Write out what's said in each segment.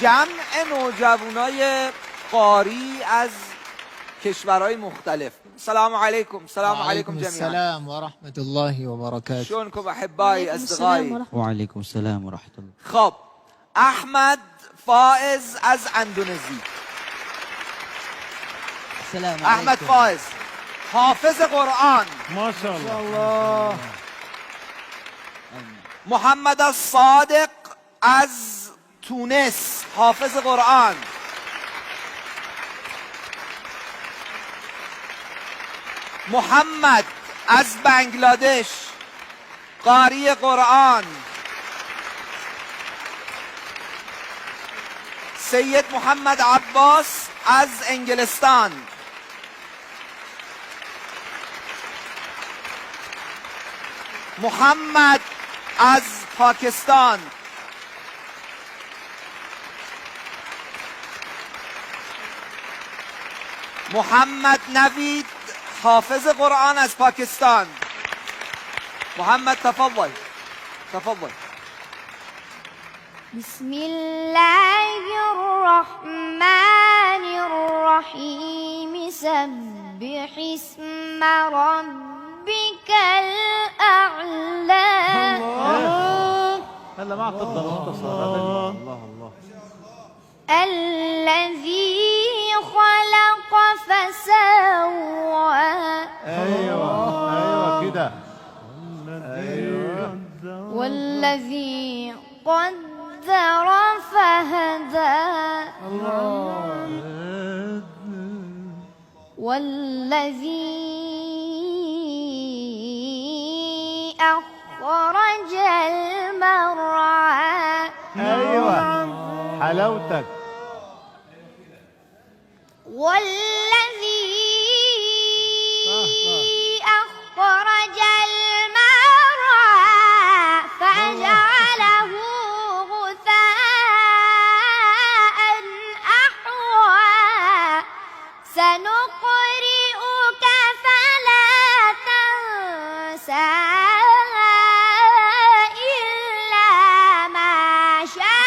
جمع نوجوانای قاری از کشورهای مختلف. السلام عليكم. السلام عليكم جميعا. السلام ورحمة الله وبركاته. شلونكم احبائي اصدقائي؟ وعليكم السلام ورحمة الله. خب احمد فائز از اندونزی. السلام عليكم. احمد فائز حافظ قرآن ما شاء الله. محمد الصادق از تونس حافظ قرآن. محمد از بنگلادش قاری قرآن. سید محمد عباس از انگلستان. محمد از پاکستان. محمد نوید حافظ قرآن از پاکستان. محمد تفضل تفضل. بسم الله الرحمن الرحيم سبح اسم ربك الأعلى. هلا ما تفضل الله الله. الذي خلق فسوى. ايوه كده. والذي قدر فهدى. والذي أخرج المرعى. ايوه حلاوتك. والذي أخرج المرعى فجعله غثاء أحوى. سنقرئك فلا تنسى إلا ما شاء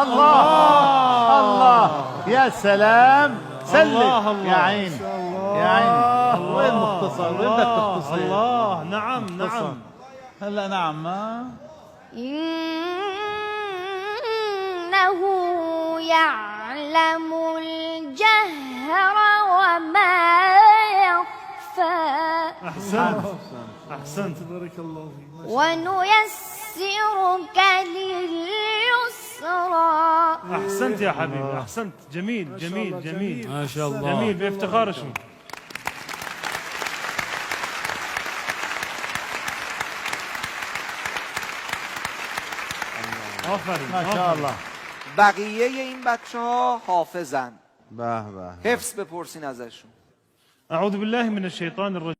الله الله. يا سلام. سلم يا عيني يا عيني. وين مختصر؟ وين بدك تختصر؟ الله نعم نعم. هلا نعم. إنه يعلم الجهر وما يخفى. احسنت بارك الله فيك. ونيسرك لليسرى. احسنت يا حبيبي احسنت. جميل جميل جميل ما شاء الله. جميل بافتخار. شو ما شاء الله. بقیه این بچه ها حافظن. به به. حفظ بپرسین ازشون. اعوذ بالله من الشيطان الرجيم.